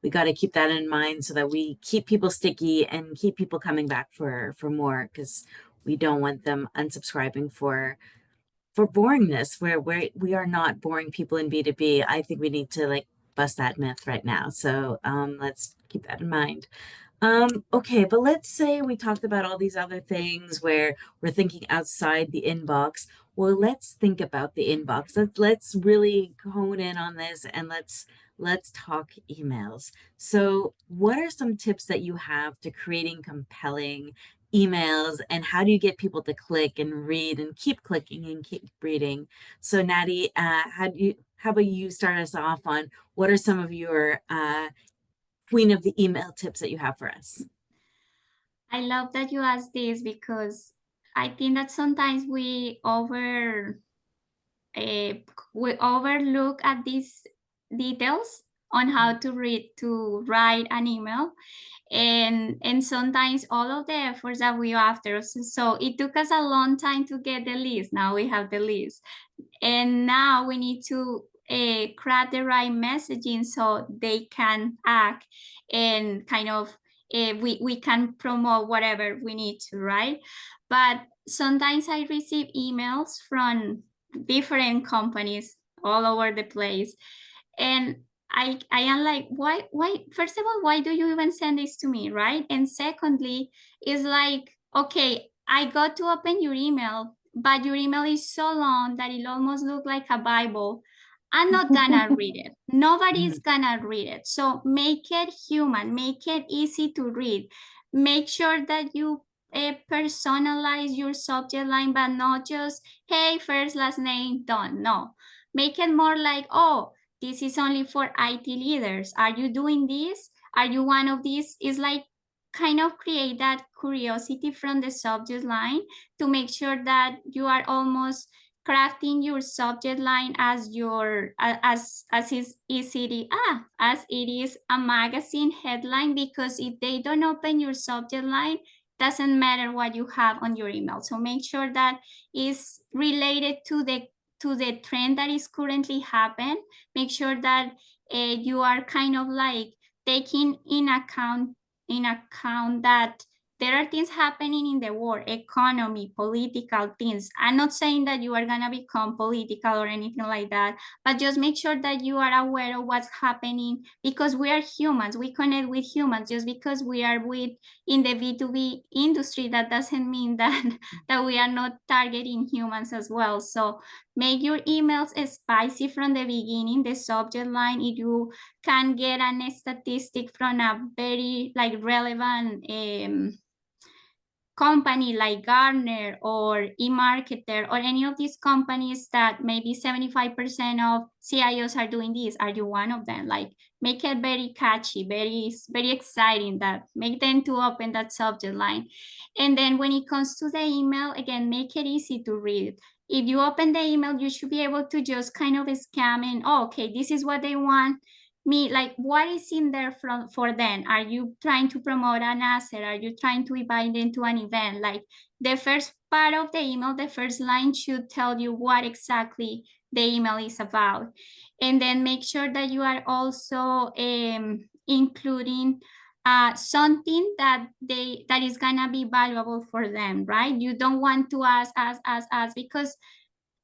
Speaker 1: we got to keep that in mind so that we keep people sticky and keep people coming back for more, because we don't want them unsubscribing for boringness, where we are not boring people in B2B. I think we need to like bust that myth right now. So let's keep that in mind. Okay, but let's say we talked about all these other things where we're thinking outside the inbox. Well, let's think about the inbox. Let's really hone in on this, and let's talk emails. So, what are some tips that you have to creating compelling emails, and how do you get people to click and read and keep clicking and keep reading? So, Natty, how about you start us off on what are some of your queen of the email tips that you have for us?
Speaker 2: I love that you asked this because I think that sometimes we overlook at these details on how to write an email, and sometimes all of the efforts that we after. So it took us a long time to get the list. Now we have the list, and now we need to craft the right messaging so they can act, and kind of we can promote whatever we need to, right? But sometimes I receive emails from different companies all over the place, and I am like, why, first of all, why do you even send this to me, right? And secondly, it's like, okay, I got to open your email, but your email is so long that it almost looks like a Bible. I'm not gonna read it. Nobody's gonna read it. So make it human, make it easy to read. Make sure that you personalize your subject line, but not just, hey, first, last name, done. No, make it more like, oh, this is only for IT leaders. Are you doing this? Are you one of these? It's like kind of create that curiosity from the subject line to make sure that you are almost crafting your subject line as your as it is a magazine headline, because if they don't open your subject line, doesn't matter what you have on your email. So make sure that is related to the trend that is currently happening. Make sure that you are kind of like taking in account that there are things happening in the world, economy, political things. I'm not saying that you are gonna become political or anything like that, but just make sure that you are aware of what's happening, because we are humans. We connect with humans. Just because we are in the B2B industry, that doesn't mean that we are not targeting humans as well. So make your emails spicy from the beginning. The subject line, if you can get a statistic from a very relevant company like Gartner or eMarketer or any of these companies that maybe 75% of CIOs are doing this, are you one of them? Like, make it very catchy, very exciting, that make them to open that subject line. And then when it comes to the email, again, make it easy to read. If you open the email, you should be able to just kind of scan and, oh, okay, this is what they want me, like what is in there for them? Are you trying to promote an asset? Are you trying to invite them to an event? Like the first part of the email, the first line should tell you what exactly the email is about. And then make sure that you are also including something that is gonna be valuable for them, right? You don't want to ask, because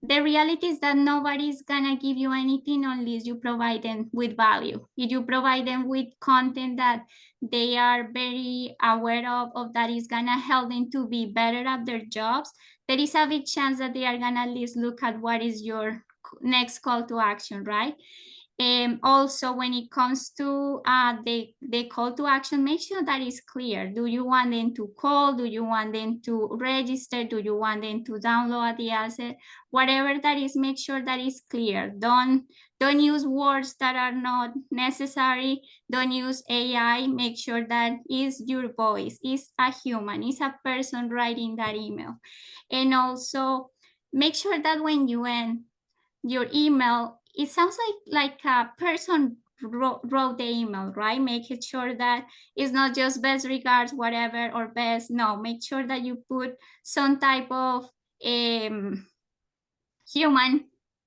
Speaker 2: the reality is that nobody's gonna give you anything unless you provide them with value. If you provide them with content that they are very aware of that is gonna help them to be better at their jobs, there is a big chance that they are gonna at least look at what is your next call to action, right? Also, when it comes to the call to action, make sure that is clear. Do you want them to call? Do you want them to register? Do you want them to download the asset? Whatever that is, make sure that is clear. Don't use words that are not necessary. Don't use AI. Make sure that is your voice, is a human, is a person writing that email. And also make sure that when you end your email, it sounds like a person wrote the email, right? Making sure that it's not just best regards, whatever, or best. No, make sure that you put some type of human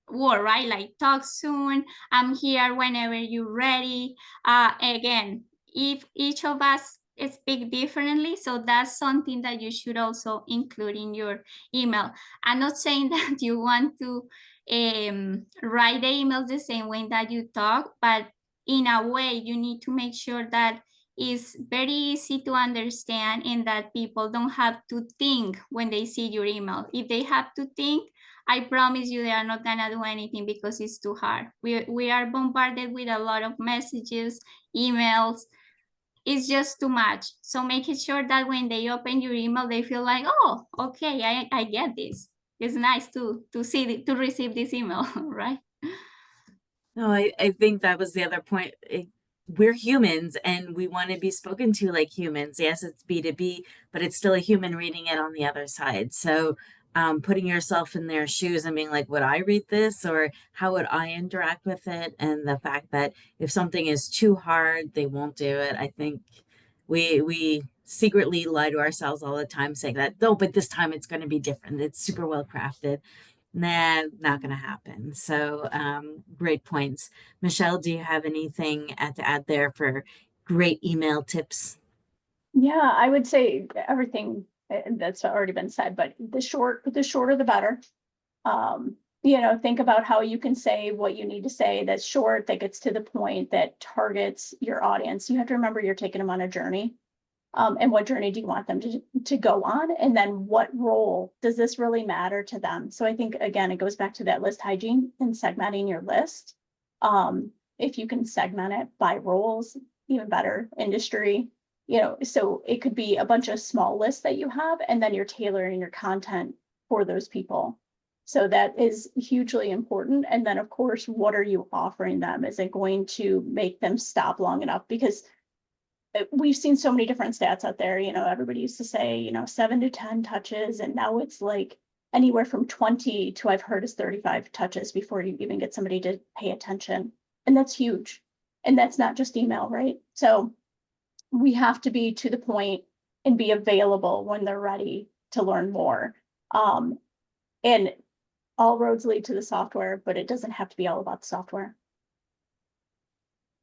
Speaker 2: word, right? Like talk soon, I'm here whenever you're ready. Again, if each of us speak differently, so that's something that you should also include in your email. I'm not saying that you want to write the emails the same way that you talk, but in a way you need to make sure that it's very easy to understand and that people don't have to think when they see your email. If they have to think, I promise you they are not gonna do anything because it's too hard. We are bombarded with a lot of messages, emails. It's just too much. So making sure that when they open your email, they feel like, oh, okay, I get this. It's nice to receive this email, right?
Speaker 1: No, I think that was the other point. We're humans and we want to be spoken to like humans. Yes, it's B2B, but it's still a human reading it on the other side. So putting yourself in their shoes and being like, would I read this or how would I interact with it? And the fact that if something is too hard, they won't do it. I think we secretly lie to ourselves all the time saying that, no, but this time it's going to be different. It's super well crafted. Nah, not going to happen. So, great points. Michelle, do you have anything to add there for great email tips?
Speaker 4: Yeah, I would say everything that's already been said, but the shorter the better. Think about how you can say what you need to say that's short, that gets to the point, that targets your audience. You have to remember you're taking them on a journey. And what journey do you want them to go on? And then what role does this really matter to them? So I think, again, it goes back to that list hygiene and segmenting your list. If you can segment it by roles, even better, industry, so it could be a bunch of small lists that you have, and then you're tailoring your content for those people. So that is hugely important. And then, of course, what are you offering them? Is it going to make them stop long enough? Because we've seen so many different stats out there. Everybody used to say, 7 to 10 touches, and now it's like anywhere from 20 to, I've heard, is 35 touches before you even get somebody to pay attention. And that's huge. And that's not just email, right? So we have to be to the point and be available when they're ready to learn more. And all roads lead to the software, but it doesn't have to be all about the software.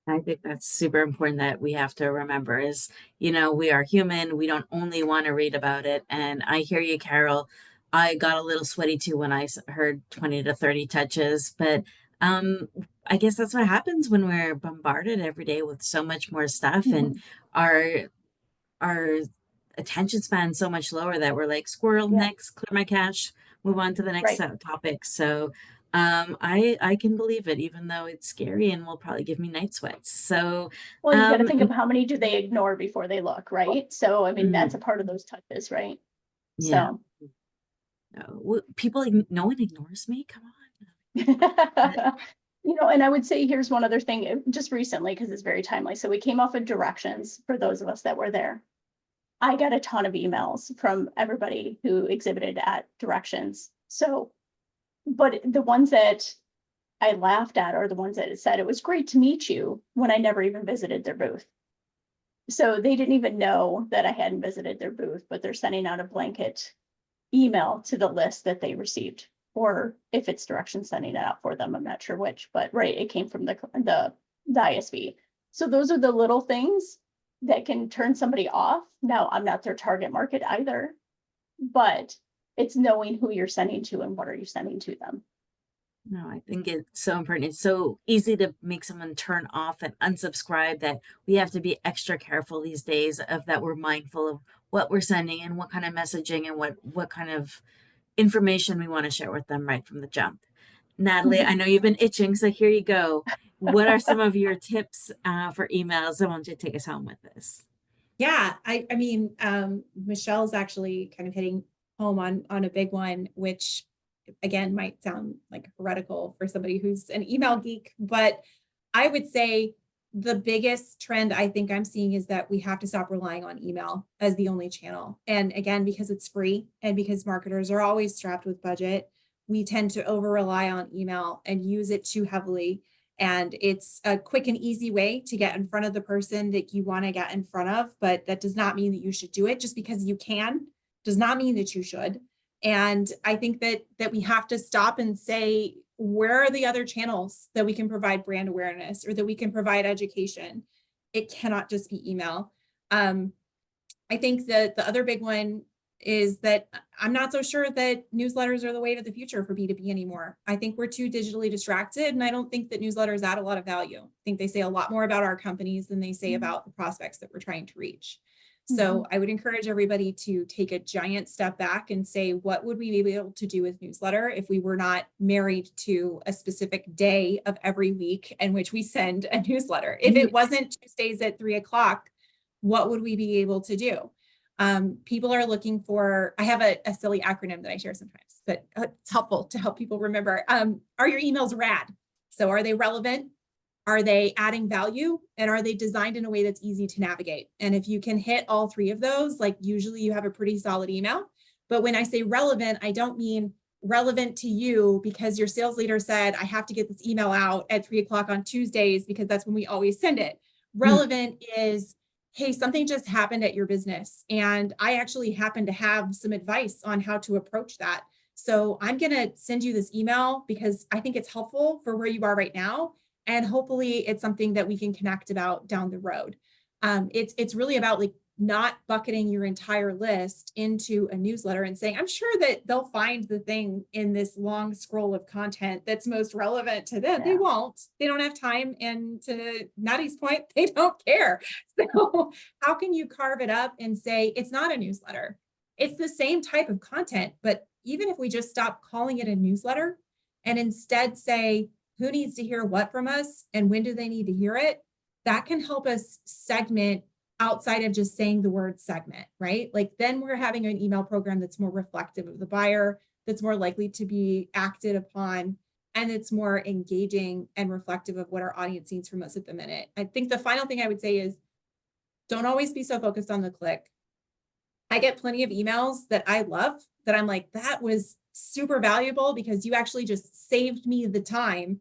Speaker 1: I think that's super important that we have to remember is, we are human. We don't only want to read about it. And I hear you, Carol. I got a little sweaty too when I heard 20 to 30 touches, but I guess that's what happens when we're bombarded every day with so much more stuff and our attention span so much lower that we're like, squirrel, next, clear my cache, move on to the next topic. So I can believe it, even though it's scary and will probably give me night sweats. So
Speaker 4: well, you got to think of how many do they ignore before they look, right? So I mean, that's a part of those touches, right?
Speaker 1: Yeah. So no, no one ignores me. Come
Speaker 4: on. And I would say here's one other thing just recently, because it's very timely. So we came off of directions for those of us that were there. I got a ton of emails from everybody who exhibited at directions. So, but the ones that I laughed at are the ones that said, it was great to meet you, when I never even visited their booth. So they didn't even know that I hadn't visited their booth, but they're sending out a blanket email to the list that they received. Or if it's direction sending it out for them, I'm not sure which, but right, it came from the ISV. So those are the little things that can turn somebody off. Now, I'm not their target market either, but it's knowing who you're sending to and what are you sending to them.
Speaker 1: No, I think it's so important. It's so easy to make someone turn off and unsubscribe that we have to be extra careful these days of that we're mindful of what we're sending and what kind of messaging and what kind of information we want to share with them right from the jump. Natalie, I know you've been itching, so here you go. what are some of your tips for emails? I want you to take us home with this.
Speaker 3: Yeah, I mean, Michelle's actually kind of hitting home on a big one, which again might sound like heretical for somebody who's an email geek, but I would say the biggest trend I think I'm seeing is that we have to stop relying on email as the only channel. And again, because it's free and because marketers are always strapped with budget, we tend to over rely on email and use it too heavily. And it's a quick and easy way to get in front of the person that you want to get in front of, but that does not mean that you should do it. Just because you can does not mean that you should. And I think that we have to stop and say, where are the other channels that we can provide brand awareness or that we can provide education? It cannot just be email. I think that the other big one is that I'm not so sure that newsletters are the way to the future for B2B anymore. I think we're too digitally distracted, and I don't think that newsletters add a lot of value. I think they say a lot more about our companies than they say about the prospects that we're trying to reach. So I would encourage everybody to take a giant step back and say, what would we be able to do with newsletter if we were not married to a specific day of every week in which we send a newsletter? If it wasn't Tuesdays at 3:00, what would we be able to do? People are looking for, I have a silly acronym that I share sometimes, but it's helpful to help people remember. Are your emails rad? So are they relevant? Are they adding value? And are they designed in a way that's easy to navigate? And if you can hit all three of those, like usually you have a pretty solid email. But when I say relevant, I don't mean relevant to you because your sales leader said, I have to get this email out at 3:00 on Tuesdays because that's when we always send it. Relevant is, hey, something just happened at your business, and I actually happen to have some advice on how to approach that. So I'm going to send you this email because I think it's helpful for where you are right now. And hopefully it's something that we can connect about down the road. It's really about like not bucketing your entire list into a newsletter and saying, I'm sure that they'll find the thing in this long scroll of content that's most relevant to them. Yeah. They won't. They don't have time. And to Natty's point, they don't care. So how can you carve it up and say, it's not a newsletter? It's the same type of content, but even if we just stop calling it a newsletter and instead say, who needs to hear what from us and when do they need to hear it? That can help us segment outside of just saying the word segment, right? Like then we're having an email program that's more reflective of the buyer, that's more likely to be acted upon, and it's more engaging and reflective of what our audience needs from us at the minute. I think the final thing I would say is don't always be so focused on the click. I get plenty of emails that I love that I'm like, that was super valuable because you actually just saved me the time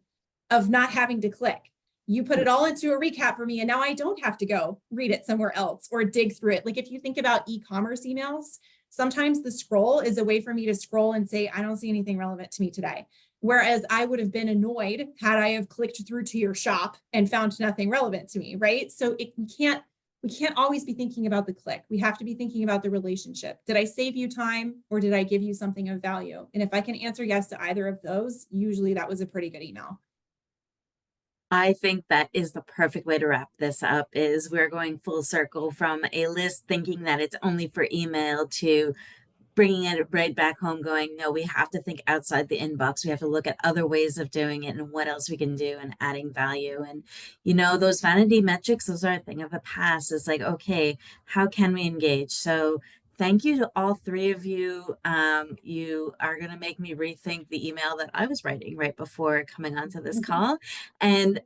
Speaker 3: of not having to click. You put it all into a recap for me, and now I don't have to go read it somewhere else or dig through it. Like if you think about e-commerce emails, sometimes the scroll is a way for me to scroll and say, I don't see anything relevant to me today. Whereas I would have been annoyed had I have clicked through to your shop and found nothing relevant to me, right? So we can't always be thinking about the click. We have to be thinking about the relationship. Did I save you time or did I give you something of value? And if I can answer yes to either of those, usually that was a pretty good email.
Speaker 1: I think that is the perfect way to wrap this up, is we're going full circle from a list thinking that it's only for email to bringing it right back home going, no, we have to think outside the inbox. We have to look at other ways of doing it and what else we can do and adding value. And, you know, those vanity metrics, those are a thing of the past. It's like, okay, how can we engage? So thank you to all three of you. You are going to make me rethink the email that I was writing right before coming onto this call and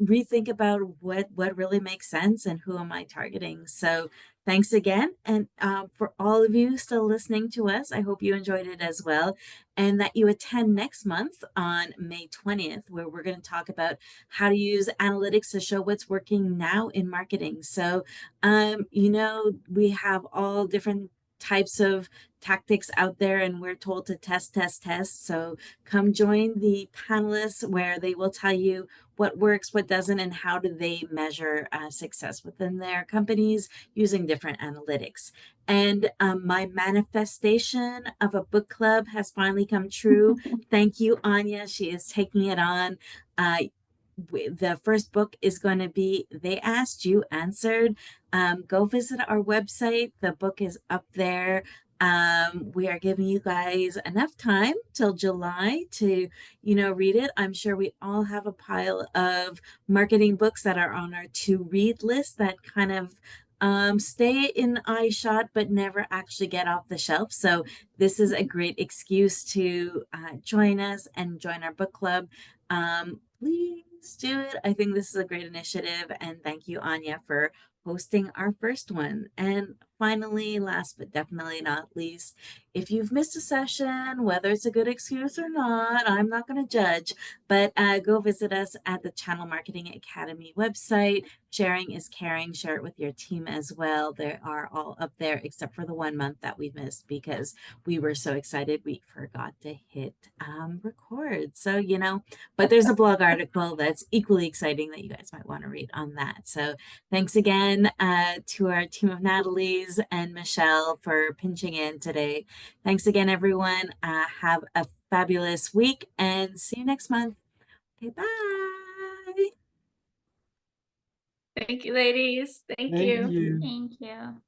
Speaker 1: rethink about what really makes sense and who am I targeting. So thanks again. And for all of you still listening to us, I hope you enjoyed it as well. And that you attend next month on May 20th, where we're going to talk about how to use analytics to show what's working now in marketing. So, you know, we have all different types of tactics out there and we're told to test. So come join the panelists where they will tell you what works, what doesn't, and how do they measure success within their companies using different analytics. And my manifestation of a book club has finally come true. Thank you, Anya. She is taking it on. The first book is going to be They Asked, You Answered. Go visit our website. The book is up there. We are giving you guys enough time till July to, read it. I'm sure we all have a pile of marketing books that are on our to read list that kind of stay in eye shot but never actually get off the shelf. So this is a great excuse to join us and join our book club. Please do it. I think this is a great initiative, and thank you, Anya, for hosting our first one. And finally, last but definitely not least, if you've missed a session, whether it's a good excuse or not, I'm not going to judge, but go visit us at the Channel Marketing Academy website. Sharing is caring. Share it with your team as well. They are all up there except for the 1 month that we missed because we were so excited we forgot to hit record. So, but there's a blog article that's equally exciting that you guys might want to read on that. So thanks again to our team of Natalie's and Michelle for pinching in today. Thanks again, everyone. Have a fabulous week and see you next month. Okay, bye.
Speaker 5: Thank you, ladies. Thank you.
Speaker 2: Thank you.